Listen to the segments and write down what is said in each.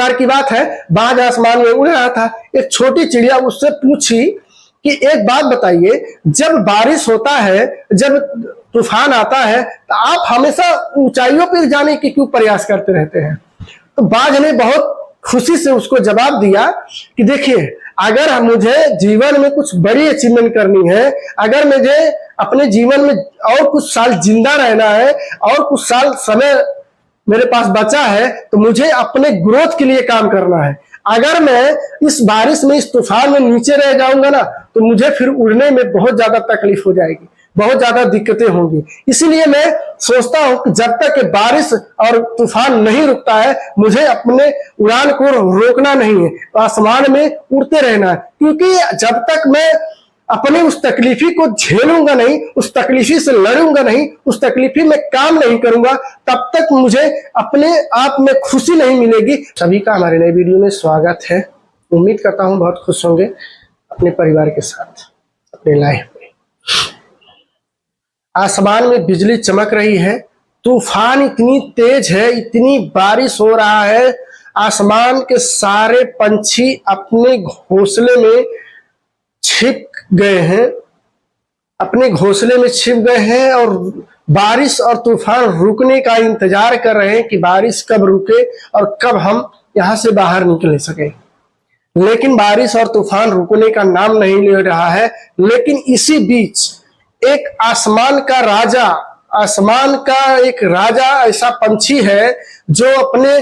बार की बात है, बाज आसमान में उड़ रहा था। एक छोटी चिड़िया उससे पूछी कि एक बात बताइए, जब बारिश होता है, जब तूफान आता है, तो आप हमेशा ऊंचाइयों पर जाने की क्यों प्रयास करते रहते हैं? तो बाज ने बहुत खुशी से उसको जवाब दिया कि देखिए, अगर मुझे जीवन में कुछ बड़ी अचीवमेंट करनी है, अगर मुझे अपने जीवन में और कुछ साल जिंदा रहना है और कुछ साल समय मेरे पास बचा है, तो मुझे अपने ग्रोथ के लिए काम करना है। अगर मैं इस बारिश में, इस तूफान में नीचे रह जाऊंगा ना, तो मुझे फिर उड़ने में बहुत ज्यादा तकलीफ हो जाएगी, बहुत ज्यादा दिक्कतें होंगी। इसीलिए मैं सोचता हूं कि जब तक बारिश और तूफान नहीं रुकता है, मुझे अपने उड़ान को रोकना नहीं है, आसमान में उड़ते रहना है। क्योंकि जब तक मैं अपनी उस तकलीफी को झेलूंगा नहीं, उस तकलीफी से लड़ूंगा नहीं, उस तकलीफी में काम नहीं करूंगा, तब तक मुझे अपने आप में खुशी नहीं मिलेगी। सभी का हमारे नए वीडियो में स्वागत है। उम्मीद करता हूं बहुत खुश होंगे अपने परिवार के साथ अपने लाइफ में। आसमान में बिजली चमक रही है, तूफान इतनी तेज है, इतनी बारिश हो रहा है, आसमान के सारे पंछी अपने घोंसले में छिप गए हैं, अपने घोंसले में छिप गए हैं और बारिश और तूफान रुकने का इंतजार कर रहे हैं कि बारिश कब रुके और कब हम यहां से बाहर निकल सके। लेकिन बारिश और तूफान रुकने का नाम नहीं ले रहा है। लेकिन इसी बीच एक आसमान का एक राजा ऐसा पंछी है जो अपने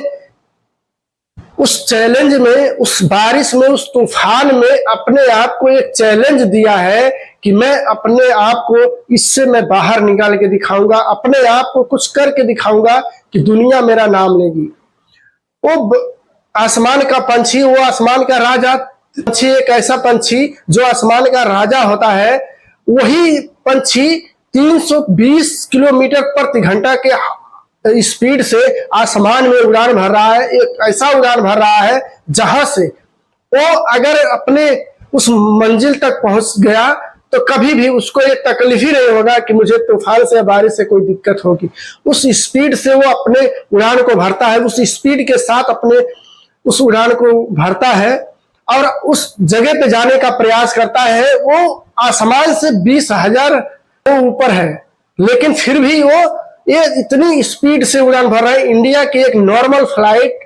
उस चैलेंज में, उस बारिश में, उस तूफान में अपने आप को एक चैलेंज दिया है कि मैं अपने आप को इससे मैं बाहर निकाल के दिखाऊंगा, अपने आप को कुछ करके दिखाऊंगा कि दुनिया मेरा नाम लेगी। वो आसमान का पंछी, वो आसमान का राजा पंछी, एक ऐसा पंछी जो आसमान का राजा होता है, वही पंछी 320 किलोमीटर प्रति घंटा के स्पीड से आसमान में उड़ान भर रहा है। एक ऐसा उड़ान भर रहा है जहां से वो अगर अपने उस मंजिल तक पहुंच गया तो कभी भी उसको ये तकलीफ ही नहीं होगा कि मुझे तूफान से, बारिश से कोई दिक्कत होगी। उस स्पीड से वो अपने उड़ान को भरता है, उस स्पीड के साथ अपने उस उड़ान को भरता है और उस जगह पे जाने का प्रयास करता है। वो आसमान से 20,000 ऊपर है, लेकिन फिर भी वो ये इतनी स्पीड से उड़ान भर रहा है। इंडिया की एक नॉर्मल फ्लाइट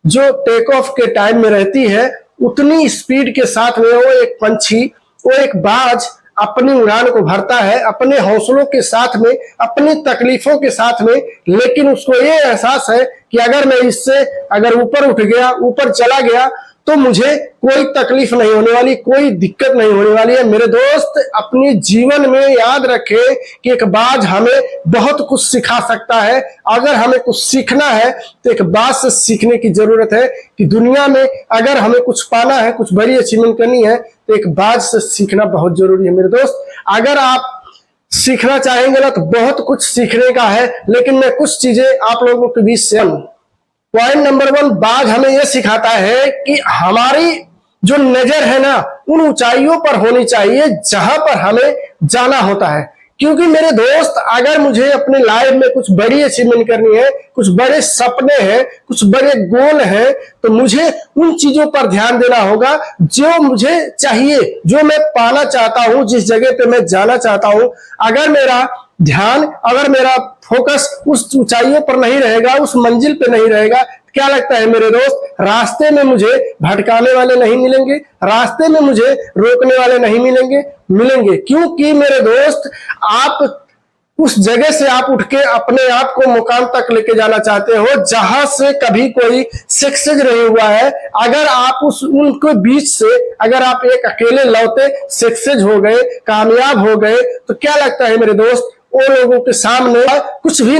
जो टेक ऑफ के टाइम में रहती है, उतनी स्पीड के साथ में वो एक पंछी, वो एक बाज अपनी उड़ान को भरता है, अपने हौसलों के साथ में, अपनी तकलीफों के साथ में। लेकिन उसको ये एहसास है कि अगर मैं इससे अगर ऊपर उठ गया, ऊपर चला गया, तो मुझे कोई तकलीफ नहीं होने वाली, कोई दिक्कत नहीं होने वाली है। मेरे दोस्त, अपने जीवन में याद रखें कि एक बाज हमें बहुत कुछ सिखा सकता है। अगर हमें कुछ सीखना है तो एक बाज से सीखने की जरूरत है कि दुनिया में अगर हमें कुछ पाना है, कुछ बड़ी अचीवमेंट करनी है, तो एक बाज से सीखना बहुत जरूरी है। मेरे दोस्त, अगर आप सीखना चाहेंगे ना तो बहुत कुछ सीखने का है, लेकिन मैं कुछ चीजें आप लोगों के बीच से। पॉइंट नंबर 1, बाज हमें यह सिखाता है कि हमारी जो नजर है ना, उन ऊंचाइयों पर होनी चाहिए जहां पर हमें जाना होता है। क्योंकि मेरे दोस्त, अगर मुझे अपने लाइफ में कुछ बड़ी अचीवमेंट करनी है, कुछ बड़े सपने हैं, कुछ बड़े गोल हैं, तो मुझे उन चीजों पर ध्यान देना होगा जो मुझे चाहिए, जो मैं पाना चाहता हूं, जिस जगह पे मैं जाना चाहता हूं। अगर मेरा ध्यान, अगर मेरा फोकस उस ऊंचाइयों पर नहीं रहेगा, उस मंजिल पे नहीं रहेगा, क्या लगता है मेरे दोस्त, रास्ते में मुझे भटकाने वाले नहीं मिलेंगे, रास्ते में मुझे रोकने वाले नहीं मिलेंगे। क्योंकि मेरे दोस्त, आप उस जगह से आप उठ के अपने आप को मुकाम तक लेके जाना चाहते हो जहां से कभी कोई सक्सेस नहीं हुआ है। अगर आप उनके बीच से अगर आप एक अकेले लौटे सक्सेस हो गए, कामयाब हो गए, तो क्या लगता है मेरे दोस्त, वो लोगों के सामने कुछ भी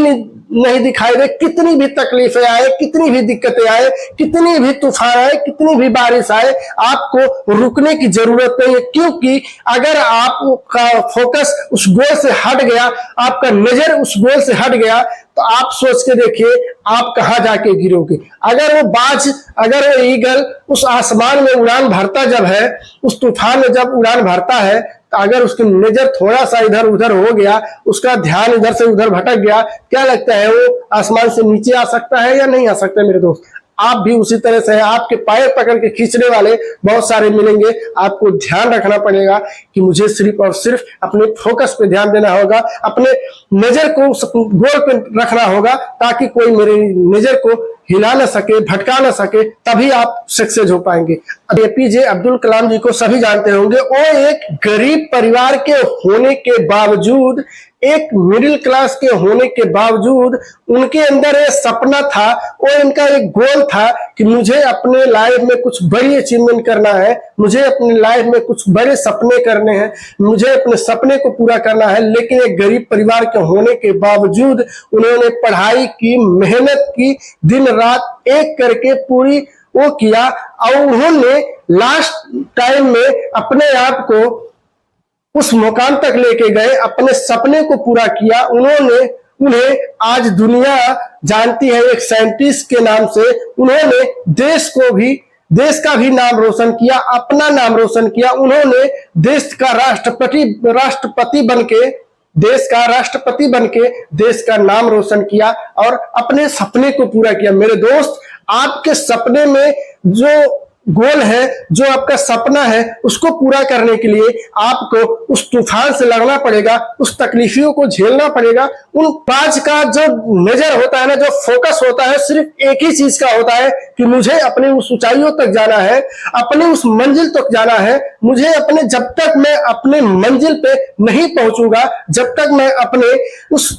नहीं दिखाई दे। कितनी भी तकलीफें आए, कितनी भी दिक्कतें आए, कितनी भी तूफान आए, कितनी भी बारिश आए, आपको रुकने की जरूरत नहीं है। क्योंकि अगर आपका फोकस उस गोल से हट गया, आपका नजर उस गोल से हट गया, तो आप सोच के देखिए आप कहां जाके गिरोगे। अगर वो बाज, अगर वो ईगल उस आसमान में उड़ान भरता जब है, उस तूफान में जब उड़ान भरता है, तो अगर उसकी नजर थोड़ा सा इधर उधर हो गया, उसका ध्यान इधर से उधर भटक गया, क्या लगता है वो आसमान से नीचे आ सकता है या नहीं आ सकता? मेरे दोस्त, आप भी उसी तरह से हैं, आपके पैर पकड़ के खींचने वाले बहुत सारे मिलेंगे। आपको ध्यान रखना पड़ेगा कि मुझे सिर्फ और सिर्फ अपने फोकस पे ध्यान देना होगा, अपने नजर को उस गोल पे रखना होगा ताकि कोई मेरी नजर को हिला ना सके, भटका ना सके, तभी आप सक्सेस हो पाएंगे। एपीजे अब्दुल कलाम जी को सभी जानते होंगे। वो एक गरीब परिवार के होने के बावजूद, एक मिडिल क्लास के होने के बावजूद उनके अंदर एक सपना था, वो इनका एक गोल था कि मुझे अपने लाइफ में कुछ बड़ी अचीवमेंट करना है, मुझे अपनी लाइफ में कुछ बड़े सपने करने हैं, मुझे अपने सपने को पूरा करना है। लेकिन एक गरीब परिवार के होने के बावजूद उन्होंने पढ़ाई की, मेहनत की, दिन रात एक करके पूरी वो किया और उन्होंने लास्ट टाइम में अपने आप को उस मुकाम तक लेके गए, अपने सपने को पूरा किया। उन्हें आज दुनिया जानती है एक साइंटिस्ट के नाम से। उन्होंने देश का भी नाम रोशन किया, अपना नाम रोशन किया। उन्होंने देश का राष्ट्रपति बनके देश का नाम रोशन किया और अपने सपने को पूरा किया। मेरे दोस्त, आपके सपने में जो गोल है, जो आपका सपना है, उसको पूरा करने के लिए आपको उस तूफान से लड़ना पड़ेगा, उस तकलीफों को झेलना पड़ेगा। उन बाज का जो नजर होता है ना, जो फोकस होता है, सिर्फ एक ही चीज का होता है कि मुझे अपने उस ऊंचाइयों तक जाना है, अपने उस मंजिल तक जाना है। मुझे जब तक मैं अपने मंजिल पे नहीं पहुंचूंगा, जब तक मैं अपने उस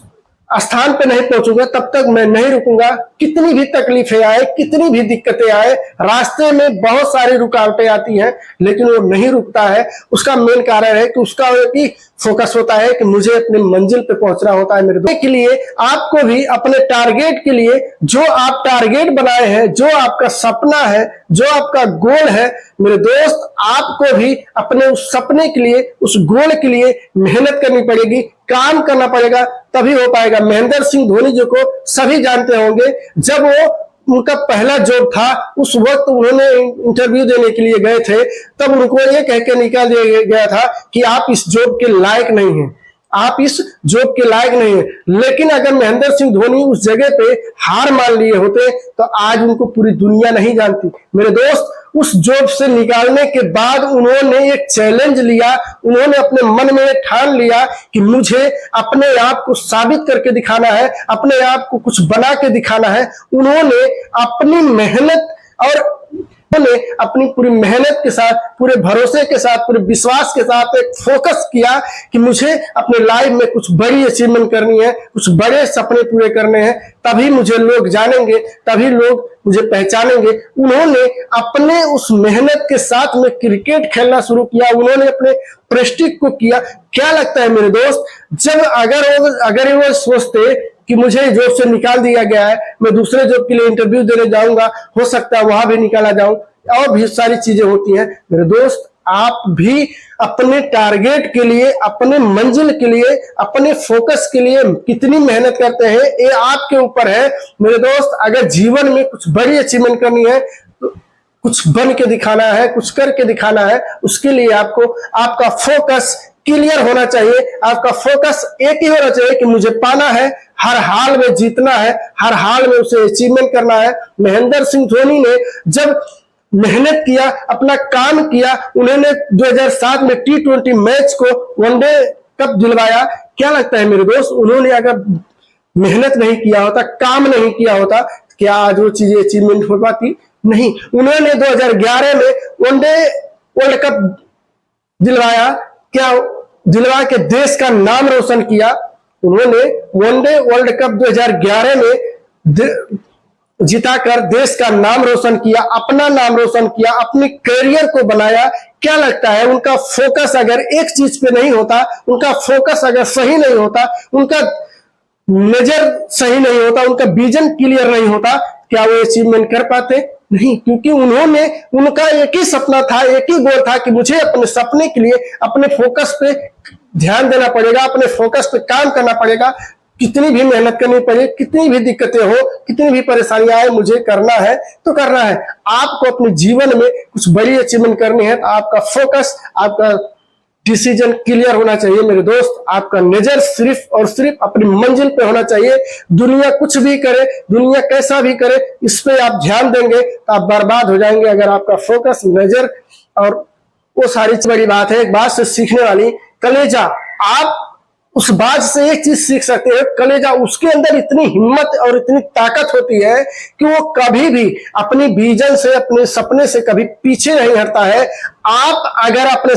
स्थान पे नहीं पहुंचूंगा, तब तक मैं नहीं रुकूंगा। कितनी भी तकलीफें आए, कितनी भी दिक्कतें आए, रास्ते में बहुत सारी रुकावटें आती हैं, लेकिन वो नहीं रुकता है। उसका मेन कारण है कि उसका ही फोकस होता है कि मुझे अपने मंजिल पे पहुंचना होता है। मेरे दोस्त, के लिए आपको भी अपने टारगेट के लिए, जो आप टारगेट बनाए हैं, जो आपका सपना है, जो आपका गोल है, मेरे दोस्त, आपको भी अपने उस सपने के लिए, उस गोल के लिए मेहनत करनी पड़ेगी, काम करना पड़ेगा, तभी हो पाएगा। महेंद्र सिंह धोनी जी को सभी जानते होंगे। जब वो उनका पहला जॉब था, उस वक्त उन्होंने इंटरव्यू देने के लिए गए थे, तब उनको ये कह के निकाल दिया गया था कि आप इस जॉब के लायक नहीं हैं, आप इस जॉब के लायक नहीं है। लेकिन अगर महेंद्र सिंह धोनी उस जगह पे हार मान लिए होते तो आज उनको पूरी दुनिया नहीं जानती। मेरे दोस्त, उस जॉब से निकालने के बाद उन्होंने एक चैलेंज लिया, उन्होंने अपने मन में ठान लिया कि मुझे अपने आप को साबित करके दिखाना है, अपने आप को कुछ बना के दिखाना है। उन्होंने अपनी मेहनत और उन्होंने अपनी पूरी मेहनत के साथ, पूरे भरोसे के साथ, पूरे विश्वास के साथ एक फोकस किया कि मुझे अपने लाइफ में कुछ बड़ी अचीवमेंट करनी है, कुछ बड़े सपने पूरे करने हैं, तभी मुझे लोग जानेंगे, तभी लोग मुझे पहचानेंगे। उन्होंने अपने उस मेहनत के साथ में क्रिकेट खेलना शुरू किया, उन्होंने अपने प्रेस्टिज को किया। क्या लगता है मेरे दोस्त, जब अगर वो सोचते कि मुझे जॉब से निकाल दिया गया है, मैं दूसरे जॉब के लिए इंटरव्यू देने जाऊंगा, हो सकता है वहां भी निकाला जाऊं, और भी सारी चीजें होती हैं। मेरे दोस्त, आप भी अपने टारगेट के लिए, अपने मंजिल के लिए, अपने फोकस के लिए कितनी मेहनत करते हैं, ये आपके ऊपर है। मेरे दोस्त, अगर जीवन में कुछ बड़ी अचीवमेंट करनी है, तो कुछ बन के दिखाना है, कुछ करके दिखाना है, उसके लिए आपको आपका फोकस क्लियर होना चाहिए। आपका फोकस एक ही होना चाहिए कि मुझे पाना है, हर हाल में जीतना है, हर हाल में उसे अचीवमेंट करना है। महेंद्र सिंह धोनी ने जब मेहनत किया, अपना काम किया, उन्होंने 2007 में T20 मैच को वनडे कप दिलवाया। क्या लगता है मेरे दोस्त, उन्होंने अगर मेहनत नहीं किया होता, काम नहीं किया होता, क्या आज वो चीजें अचीवमेंट हो पाती? नहीं। उन्होंने 2011 में वनडे वर्ल्ड कप दिलवाया, क्या दिलवा के देश का नाम रोशन किया। उन्होंने वनडे वर्ल्ड कप 2011 में जिताकर देश का नाम रोशन किया, अपना नाम रोशन किया, अपने करियर को बनाया। क्या लगता है, उनका फोकस अगर एक चीज पे नहीं होता, उनका फोकस अगर सही नहीं होता, उनका नजर सही नहीं होता, उनका विजन क्लियर नहीं होता, क्या वो अचीवमेंट कर पाते? नहीं, क्योंकि उनका एक ही सपना था, एक ही गोल था कि मुझे अपने सपने के लिए अपने फोकस पे ध्यान देना पड़ेगा, अपने फोकस पे काम करना पड़ेगा। कितनी भी मेहनत करनी पड़े, कितनी भी दिक्कतें हो, कितनी भी परेशानियां आए, मुझे करना है तो करना है। आपको अपने जीवन में कुछ बड़ी अचीवमेंट करनी है तो आपका फोकस, आपका डिसीजन क्लियर होना चाहिए मेरे दोस्त। आपका नजर सिर्फ और सिर्फ अपनी मंजिल पे होना चाहिए। दुनिया कुछ भी करे, दुनिया कैसा भी करे, इस पे आप ध्यान देंगे तो आप बर्बाद हो जाएंगे। अगर आपका फोकस नजर और वो सारी बड़ी बात है। एक बात से सीखने वाली, कलेजा। आप उस बात से एक चीज सीख सकते हैं, कलेजा, उसके अंदर इतनी हिम्मत और इतनी ताकत होती है कि वो कभी भी अपनी विजन से, अपने सपने से कभी पीछे नहीं हटता है। आप अगर अपने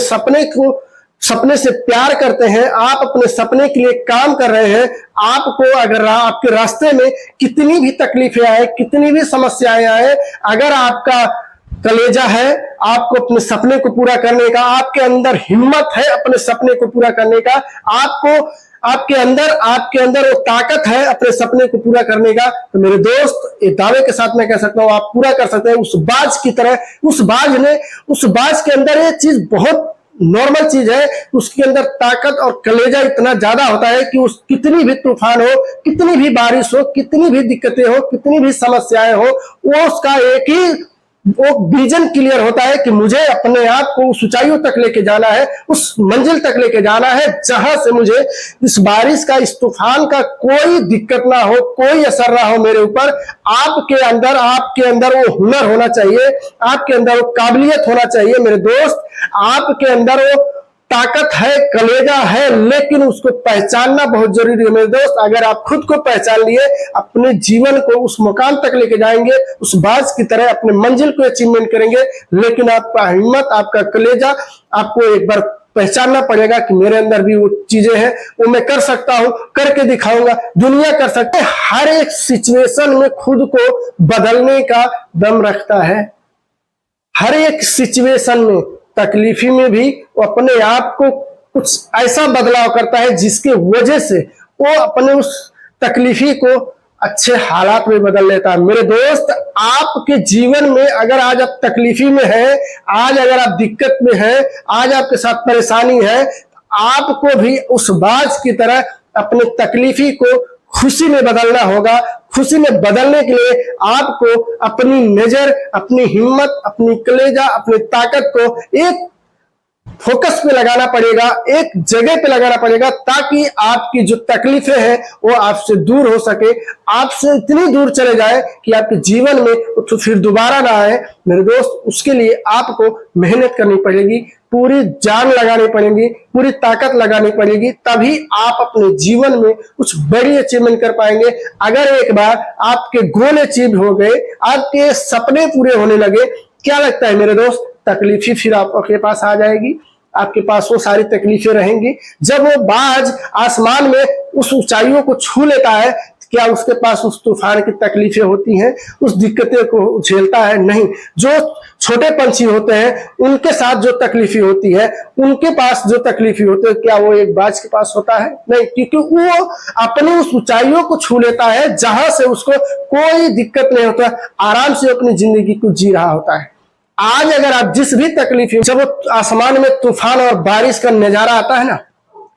सपने से प्यार करते हैं, आप अपने सपने के लिए काम कर रहे हैं, आपको अगर आपके रास्ते में कितनी भी तकलीफें आए, कितनी भी समस्याएं आए, अगर आपका कलेजा है आपको अपने सपने को पूरा करने का, आपके अंदर हिम्मत है अपने सपने को पूरा करने का, आपके अंदर वो ताकत है अपने सपने को पूरा करने का, तो मेरे दोस्त, ये दावे के साथ मैं कह सकता हूं आप पूरा कर सकते हैं। उस बाज की तरह, उस बाज के अंदर ये चीज बहुत नॉर्मल चीज है। उसके अंदर ताकत और कलेजा इतना ज्यादा होता है कि उस कितनी भी तूफान हो, कितनी भी बारिश हो, कितनी भी दिक्कतें हो, कितनी भी समस्याएं हो, वो उसका एक ही वो विजन क्लियर होता है कि मुझे अपने आप को उस ऊंचाइयों तक लेके जाना है, उस मंजिल तक लेके जाना है जहां से मुझे इस बारिश का, इस तूफान का कोई दिक्कत ना हो, कोई असर ना हो मेरे ऊपर। आपके अंदर वो हुनर होना चाहिए, आपके अंदर वो काबिलियत होना चाहिए मेरे दोस्त। आपके अंदर वो ताकत है, कलेजा है, लेकिन उसको पहचानना बहुत जरूरी है मेरे दोस्त। अगर आप खुद को पहचान लिए, अपने जीवन को उस मुकाम तक लेके जाएंगे, उस बाज की तरह अपने मंजिल को अचीवमेंट करेंगे। लेकिन आपका हिम्मत, आपका कलेजा, आपको एक बार पहचानना पड़ेगा कि मेरे अंदर भी वो चीजें हैं, वो मैं कर सकता हूं, करके दिखाऊंगा। दुनिया कर सकते है, हर एक सिचुएशन में खुद को बदलने का दम रखता है। हर एक सिचुएशन में, तकलीफी में भी वो अपने आप को कुछ ऐसा बदलाव करता है जिसके वजह से वो अपने उस तकलीफी को अच्छे हालात में बदल लेता है। मेरे दोस्त, आपके जीवन में अगर आज आप तकलीफी में हैं, आज अगर आप दिक्कत में हैं, आज आपके साथ परेशानी है, आपको भी उस बाज की तरह अपने तकलीफी को खुशी में बदलना होगा। खुशी में बदलने के लिए आपको अपनी नजर, अपनी हिम्मत, अपनी कलेजा, अपनी ताकत को एक फोकस पे लगाना पड़ेगा, एक जगह पे लगाना पड़ेगा, ताकि आपकी जो तकलीफें हैं वो आपसे दूर हो सके, आपसे इतनी दूर चले जाए कि आपके जीवन में तो फिर दोबारा ना आए। मेरे दोस्त, उसके लिए आपको मेहनत करनी पड़ेगी, पूरी जान लगानी पड़ेगी, पूरी ताकत लगानी पड़ेगी, तभी आप अपने जीवन में कुछ बड़ी अचीवमेंट कर पाएंगे। अगर एक बार आपके गोल अचीव हो गए, आपके सपने पूरे होने लगे, क्या लगता है मेरे दोस्त, तकलीफी फिर आपके पास आ जाएगी, आपके पास वो सारी तकलीफें रहेंगी। जब वो बाज आसमान में उस ऊंचाइयों को छू लेता है, क्या उसके पास उस तूफान की तकलीफें होती हैं, उस दिक्कतें को झेलता है? नहीं। जो छोटे पंछी होते हैं उनके साथ जो तकलीफी होती है, उनके पास जो तकलीफी होती है, क्या वो एक बाज के पास होता है? नहीं, क्योंकि वो अपनी उस ऊंचाइयों को छू लेता है जहां से उसको कोई दिक्कत नहीं होता, आराम से अपनी जिंदगी को जी रहा होता है। आज अगर आप जिस भी तकलीफ, जब आसमान में तूफान और बारिश का नजारा आता है ना,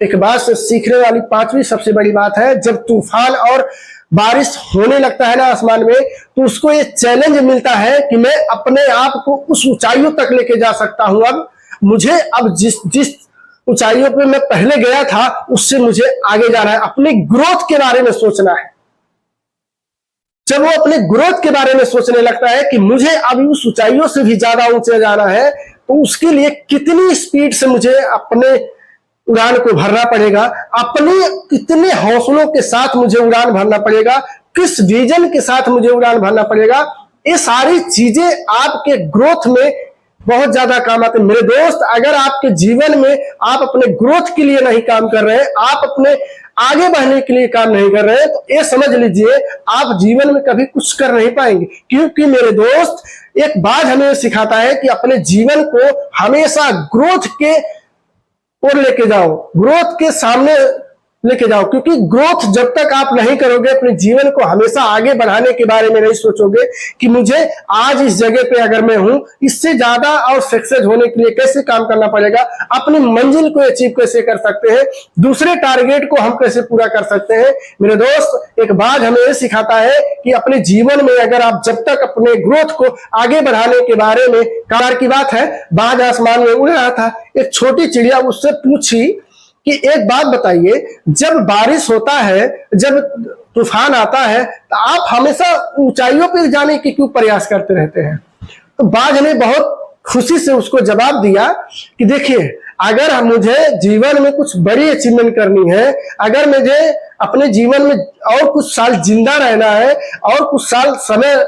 एक बात से सीखने वाली पांचवी सबसे बड़ी बात है, जब तूफान और बारिश होने लगता है ना आसमान में, तो उसको ये चैलेंज मिलता है कि मैं अपने आप को उस ऊंचाइयों तक लेके जा सकता हूं। अब जिस ऊंचाइयों पे मैं पहले गया था, उससे मुझे आगे जाना है, अपनी ग्रोथ के बारे में सोचना है। जब वो अपने ग्रोथ के बारे में सोचने लगता है कि मुझे अभी उस ऊंचाइयों से भी ज्यादा ऊंचे जाना है, तो उसके लिए कितनी स्पीड से मुझे अपने उड़ान को भरना पड़ेगा, अपने कितने हौसलों के साथ मुझे उड़ान भरना पड़ेगा, किस विजन के साथ मुझे उड़ान भरना पड़ेगा, ये सारी चीजें आपके ग्रोथ में बहुत ज्यादा काम आते हैं। मेरे दोस्त, अगर आपके जीवन में आप अपने ग्रोथ के लिए नहीं काम कर रहे हैं, आप अपने आगे बढ़ने के लिए काम नहीं कर रहे हैं, तो ये समझ लीजिए आप जीवन में कभी कुछ कर नहीं पाएंगे। क्योंकि मेरे दोस्त, एक बात हमें सिखाता है कि अपने जीवन को हमेशा ग्रोथ के ओर लेके जाओ, ग्रोथ के सामने लेके जाओ, क्योंकि ग्रोथ जब तक आप नहीं करोगे, अपने जीवन को हमेशा आगे बढ़ाने के बारे में नहीं सोचोगे कि मुझे आज इस जगह पे अगर मैं हूं, इससे ज्यादा और सक्सेस होने के लिए कैसे काम करना पड़ेगा, अपनी मंजिल को अचीव कैसे कर सकते हैं, दूसरे टारगेट को हम कैसे पूरा कर सकते हैं। मेरे दोस्त, एक बात हमें यह सिखाता है कि अपने जीवन में अगर आप जब तक अपने ग्रोथ को आगे बढ़ाने के बारे में, कार की बात है, बाज आसमान में उड़ रहा था, एक छोटी चिड़िया उससे पूछी कि एक बात बताइए, जब बारिश होता है, जब तूफान आता है, तो आप हमेशा ऊंचाइयों पर जाने की क्यों प्रयास करते रहते हैं? तो बाज ने बहुत खुशी से उसको जवाब दिया कि देखिए, अगर मुझे जीवन में कुछ बड़ी अचीवमेंट करनी है, अगर मुझे अपने जीवन में और कुछ साल जिंदा रहना है और कुछ साल समय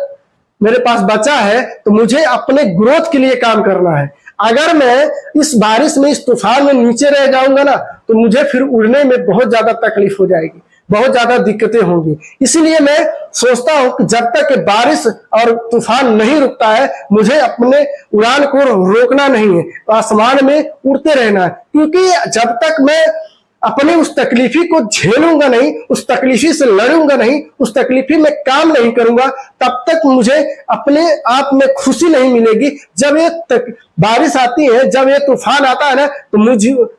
मेरे पास बचा है, तो मुझे अपने ग्रोथ के लिए काम करना है। अगर मैं इस बारिश में, इस तूफान में नीचे रह जाऊंगा ना, तो मुझे फिर उड़ने में बहुत ज्यादा तकलीफ हो जाएगी, बहुत ज्यादा दिक्कतें होंगी। इसीलिए मैं सोचता हूं कि जब तक बारिश और तूफान नहीं रुकता है, मुझे अपने उड़ान को रोकना नहीं है, तो आसमान में उड़ते रहना है। क्योंकि जब तक मैं अपने उस तकलीफी को झेलूंगा नहीं, उस तकलीफी से लड़ूंगा नहीं, उस तकलीफी में काम नहीं करूंगा, तब तक मुझे अपने आप में खुशी नहीं मिलेगी। जब ये बारिश आती है, जब ये तूफान आता है ना, तो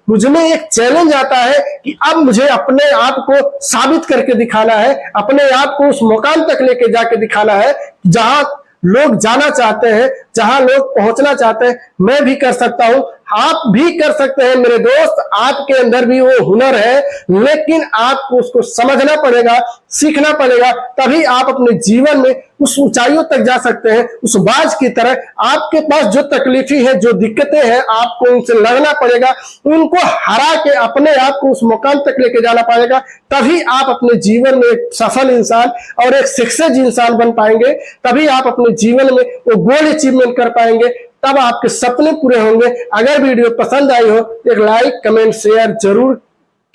मुझमें एक चैलेंज आता है कि अब मुझे अपने आप को साबित करके दिखाना है, अपने आप को उस मुकाम तक लेके जाके दिखाना है जहां लोग जाना चाहते हैं, जहां लोग पहुंचना चाहते हैं। मैं भी कर सकता हूं, आप भी कर सकते हैं मेरे दोस्त। आपके अंदर भी वो हुनर है, लेकिन आपको उसको समझना पड़ेगा, सीखना पड़ेगा, तभी आप अपने जीवन में उस ऊंचाइयों तक जा सकते हैं। उस बाज की तरह आपके पास जो तकलीफी है, जो दिक्कतें हैं, आपको उनसे लड़ना पड़ेगा, उनको हरा के अपने आप को उस मुकाम तक लेके जाना पड़ेगा। तभी आप अपने जीवन में एक सफल इंसान और एक सक्सेस इंसान बन पाएंगे। तभी आप अपने जीवन में वो गोल अचीवमेंट कर पाएंगे, तब आपके सपने पूरे होंगे। अगर वीडियो पसंद आई हो, एक लाइक, कमेंट, शेयर जरूर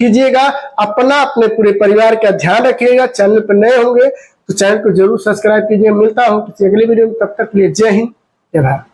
कीजिएगा। अपना, अपने पूरे परिवार का ध्यान रखिएगा। चैनल पर नए होंगे तो चैनल को जरूर सब्सक्राइब कीजिए। मिलता हूं किसी अगली वीडियो में, तब तक के लिए जय हिंद, जय भारत।